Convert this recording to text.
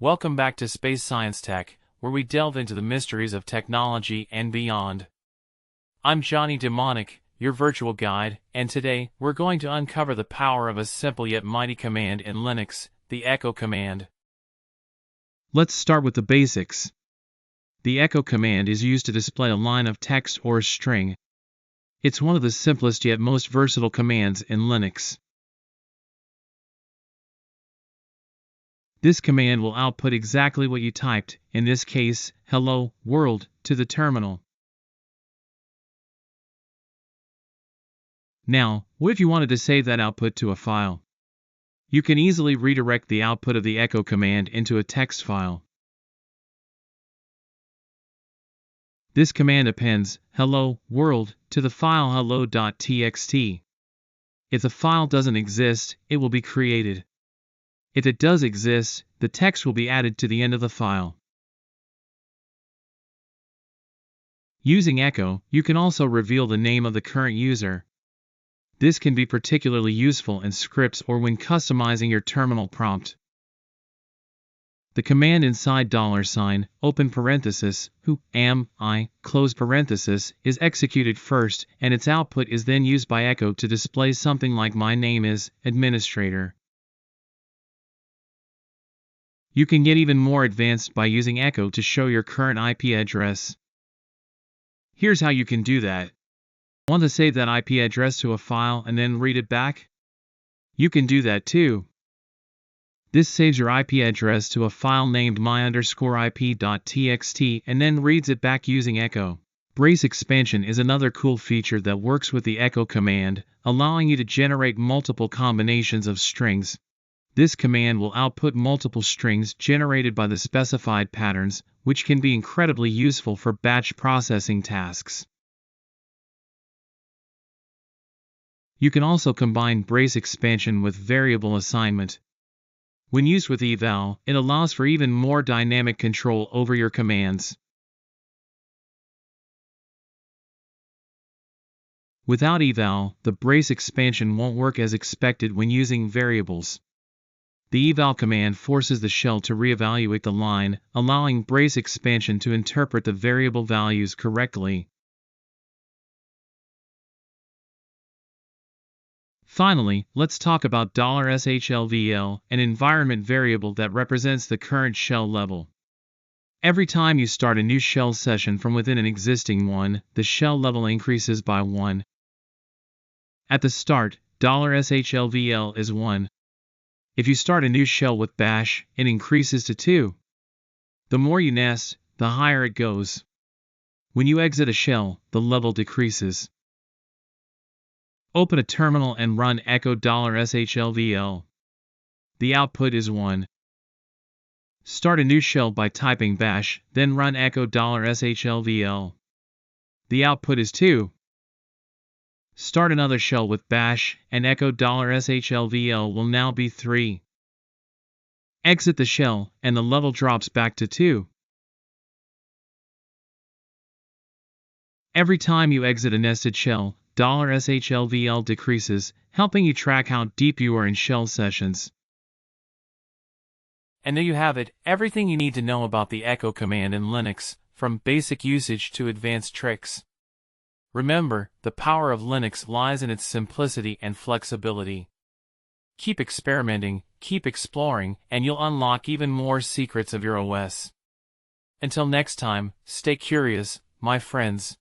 Welcome back to Space Science Tech, where we delve into the mysteries of technology and beyond. I'm Johnny Demonic, your virtual guide, and today we're going to uncover the power of a simple yet mighty command in Linux, the echo command. Let's start with the basics. The echo command is used to display a line of text or a string. It's one of the simplest yet most versatile commands in Linux. This command will output exactly what you typed, in this case, "Hello, world," to the terminal. Now, what if you wanted to save that output to a file? You can easily redirect the output of the echo command into a text file. This command appends "Hello, world" to the file hello.txt. If the file doesn't exist, it will be created. If it does exist, the text will be added to the end of the file. Using echo, you can also reveal the name of the current user. This can be particularly useful in scripts or when customizing your terminal prompt. The command inside $, open parenthesis, who am I, close parenthesis, is executed first, and its output is then used by echo to display something like "My name is administrator." You can get even more advanced by using echo to show your current IP address. Here's how you can do that. Want to save that IP address to a file and then read it back? You can do that too. This saves your IP address to a file named my_ip.txt and then reads it back using echo. Brace expansion is another cool feature that works with the echo command, allowing you to generate multiple combinations of strings. This command will output multiple strings generated by the specified patterns, which can be incredibly useful for batch processing tasks. You can also combine brace expansion with variable assignment. When used with eval, it allows for even more dynamic control over your commands. Without eval, the brace expansion won't work as expected when using variables. The eval command forces the shell to reevaluate the line, allowing brace expansion to interpret the variable values correctly. Finally, let's talk about $SHLVL, an environment variable that represents the current shell level. Every time you start a new shell session from within an existing one, the shell level increases by 1. At the start, $SHLVL is 1. If you start a new shell with bash, it increases to 2. The more you nest, the higher it goes. When you exit a shell, the level decreases. Open a terminal and run echo $SHLVL. The output is 1. Start a new shell by typing bash, then run echo $SHLVL. The output is 2. Start another shell with bash, and echo $SHLVL will now be 3. Exit the shell, and the level drops back to 2. Every time you exit a nested shell, $SHLVL decreases, helping you track how deep you are in shell sessions. And there you have it, everything you need to know about the echo command in Linux, from basic usage to advanced tricks. Remember, the power of Linux lies in its simplicity and flexibility. Keep experimenting, keep exploring, and you'll unlock even more secrets of your OS. Until next time, stay curious, my friends.